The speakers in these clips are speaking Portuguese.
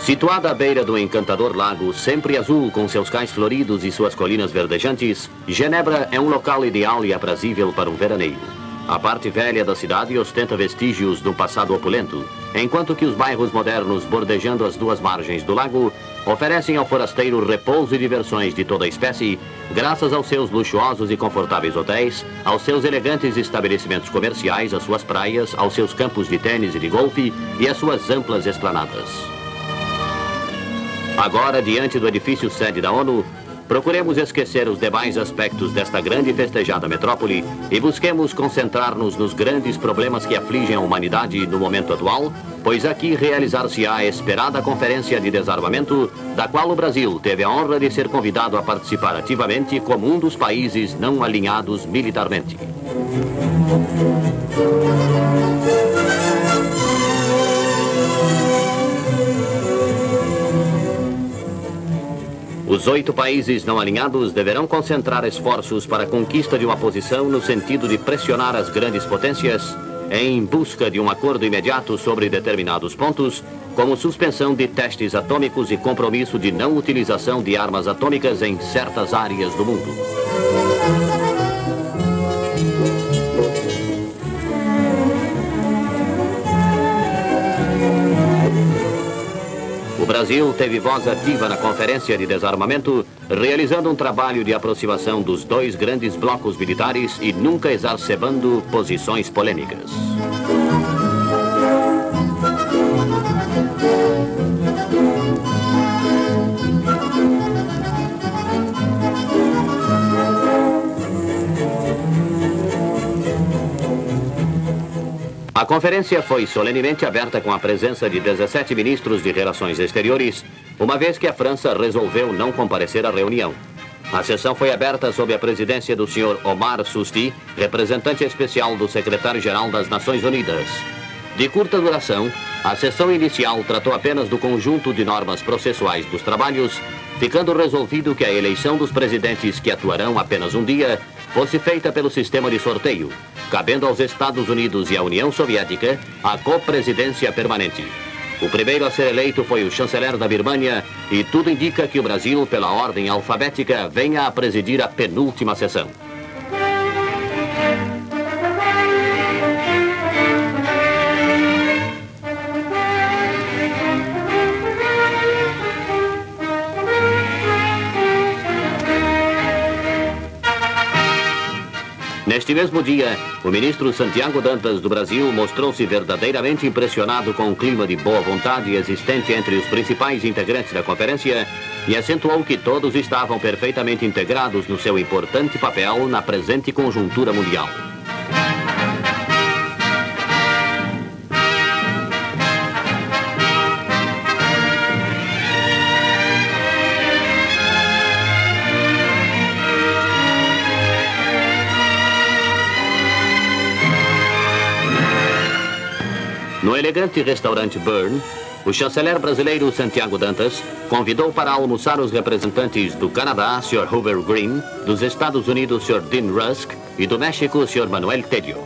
Situada à beira do encantador lago, sempre azul com seus cais floridos e suas colinas verdejantes, Genebra é um local ideal e aprazível para um veraneio. A parte velha da cidade ostenta vestígios de um passado opulento, enquanto que os bairros modernos bordejando as duas margens do lago oferecem ao forasteiro repouso e diversões de toda a espécie, graças aos seus luxuosos e confortáveis hotéis, aos seus elegantes estabelecimentos comerciais, às suas praias, aos seus campos de tênis e de golfe e às suas amplas esplanadas. Agora, diante do edifício sede da ONU, procuremos esquecer os demais aspectos desta grande e festejada metrópole e busquemos concentrar-nos nos grandes problemas que afligem a humanidade no momento atual, pois aqui realizar-se-á a esperada Conferência de Desarmamento, da qual o Brasil teve a honra de ser convidado a participar ativamente como um dos países não alinhados militarmente. Os 8 países não alinhados deverão concentrar esforços para a conquista de uma posição no sentido de pressionar as grandes potências em busca de um acordo imediato sobre determinados pontos, como suspensão de testes atômicos e compromisso de não utilização de armas atômicas em certas áreas do mundo. O Brasil teve voz ativa na Conferência de Desarmamento, realizando um trabalho de aproximação dos 2 grandes blocos militares e nunca exacerbando posições polêmicas. A conferência foi solenemente aberta com a presença de 17 ministros de Relações Exteriores, uma vez que a França resolveu não comparecer à reunião. A sessão foi aberta sob a presidência do Sr. Omar Susti, representante especial do secretário-geral das Nações Unidas. De curta duração, a sessão inicial tratou apenas do conjunto de normas processuais dos trabalhos, ficando resolvido que a eleição dos presidentes que atuarão apenas um dia fosse feita pelo sistema de sorteio, cabendo aos Estados Unidos e à União Soviética a copresidência permanente. O primeiro a ser eleito foi o chanceler da Birmânia e tudo indica que o Brasil, pela ordem alfabética, venha a presidir a penúltima sessão. Neste mesmo dia, o ministro Santiago Dantas do Brasil mostrou-se verdadeiramente impressionado com o clima de boa vontade existente entre os principais integrantes da conferência e acentuou que todos estavam perfeitamente integrados no seu importante papel na presente conjuntura mundial. No elegante restaurante Bern, o chanceler brasileiro Santiago Dantas convidou para almoçar os representantes do Canadá, Sr. Hoover Green, dos Estados Unidos, Sr. Dean Rusk, e do México, Sr. Manuel Tedio.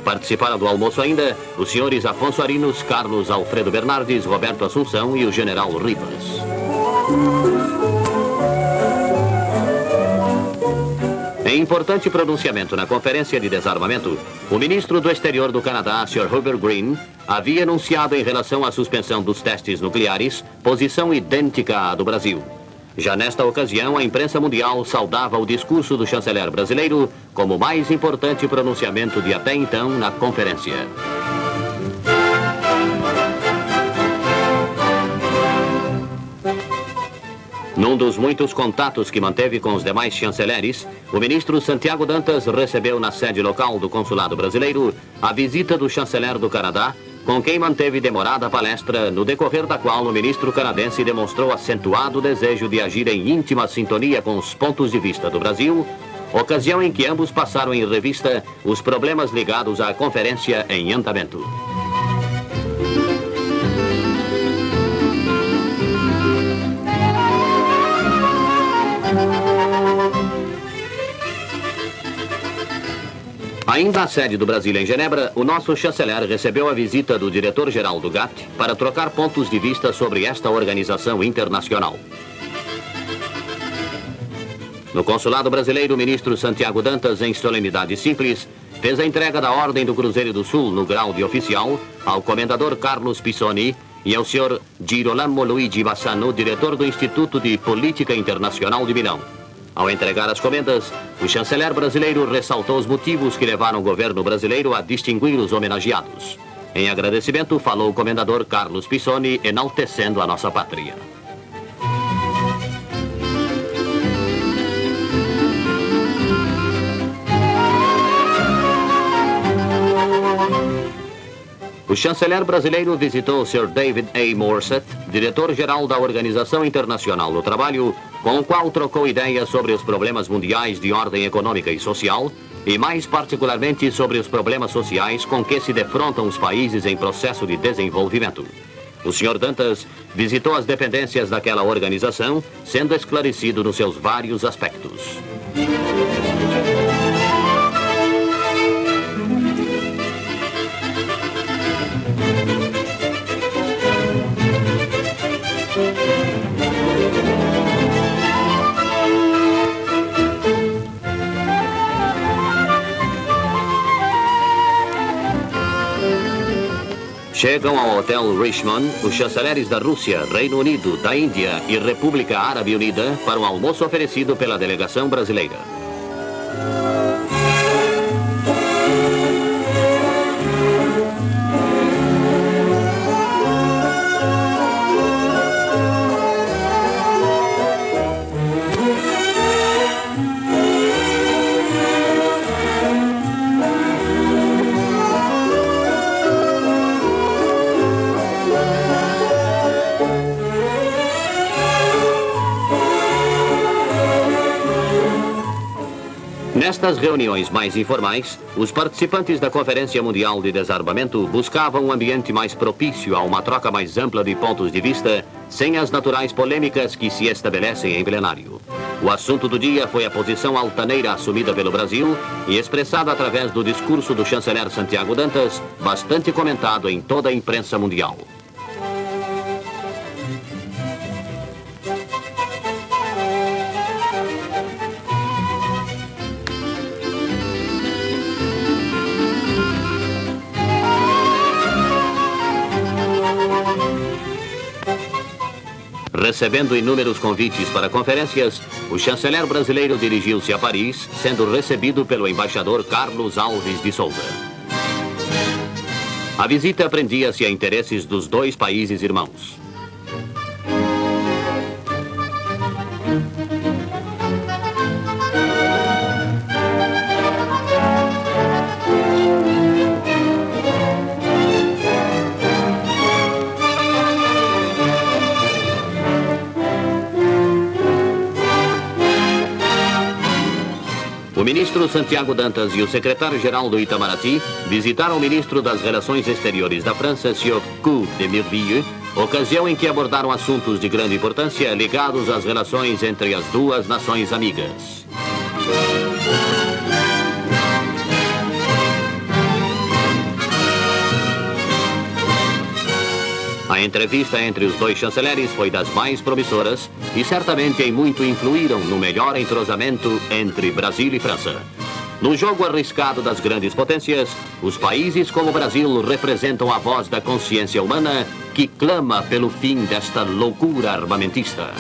Participaram do almoço ainda os senhores Afonso Arinos, Carlos Alfredo Bernardes, Roberto Assunção e o general Rivas. Em importante pronunciamento na Conferência de Desarmamento, o ministro do Exterior do Canadá, Sr. Hoover Green, havia anunciado em relação à suspensão dos testes nucleares posição idêntica à do Brasil. Já nesta ocasião, a imprensa mundial saudava o discurso do chanceler brasileiro como o mais importante pronunciamento de até então na conferência. Num dos muitos contatos que manteve com os demais chanceleres, o ministro Santiago Dantas recebeu na sede local do consulado brasileiro a visita do chanceler do Canadá, com quem manteve demorada palestra, no decorrer da qual o ministro canadense demonstrou acentuado desejo de agir em íntima sintonia com os pontos de vista do Brasil, ocasião em que ambos passaram em revista os problemas ligados à conferência em andamento. Ainda à sede do Brasil em Genebra, o nosso chanceler recebeu a visita do diretor-geral do GATT para trocar pontos de vista sobre esta organização internacional. No consulado brasileiro, o ministro Santiago Dantas, em solenidade simples, fez a entrega da Ordem do Cruzeiro do Sul no grau de oficial ao comendador Carlos Pisoni e ao senhor Girolamo Luigi Bassano, diretor do Instituto de Política Internacional de Milão. Ao entregar as comendas, o chanceler brasileiro ressaltou os motivos que levaram o governo brasileiro a distinguir os homenageados. Em agradecimento, falou o comendador Carlos Pisoni, enaltecendo a nossa pátria. O chanceler brasileiro visitou o Sr. David A. Morset, diretor-geral da Organização Internacional do Trabalho, com o qual trocou ideias sobre os problemas mundiais de ordem econômica e social, e mais particularmente sobre os problemas sociais com que se defrontam os países em processo de desenvolvimento. O Sr. Dantas visitou as dependências daquela organização, sendo esclarecido nos seus vários aspectos. Chegam ao Hotel Richmond os chanceleres da Rússia, Reino Unido, da Índia e República Árabe Unida para um almoço oferecido pela delegação brasileira. Nestas reuniões mais informais, os participantes da Conferência Mundial de Desarmamento buscavam um ambiente mais propício a uma troca mais ampla de pontos de vista, sem as naturais polêmicas que se estabelecem em plenário. O assunto do dia foi a posição altaneira assumida pelo Brasil e expressada através do discurso do chanceler Santiago Dantas, bastante comentado em toda a imprensa mundial. Recebendo inúmeros convites para conferências, o chanceler brasileiro dirigiu-se a Paris, sendo recebido pelo embaixador Carlos Alves de Souza. A visita prendia-se a interesses dos dois países irmãos. O ministro Santiago Dantas e o secretário-geral do Itamaraty visitaram o ministro das Relações Exteriores da França, Sr. Coup de Mirville, ocasião em que abordaram assuntos de grande importância ligados às relações entre as duas nações amigas. A entrevista entre os dois chanceleres foi das mais promissoras e certamente em muito influíram no melhor entrosamento entre Brasil e França. No jogo arriscado das grandes potências, os países como o Brasil representam a voz da consciência humana que clama pelo fim desta loucura armamentista.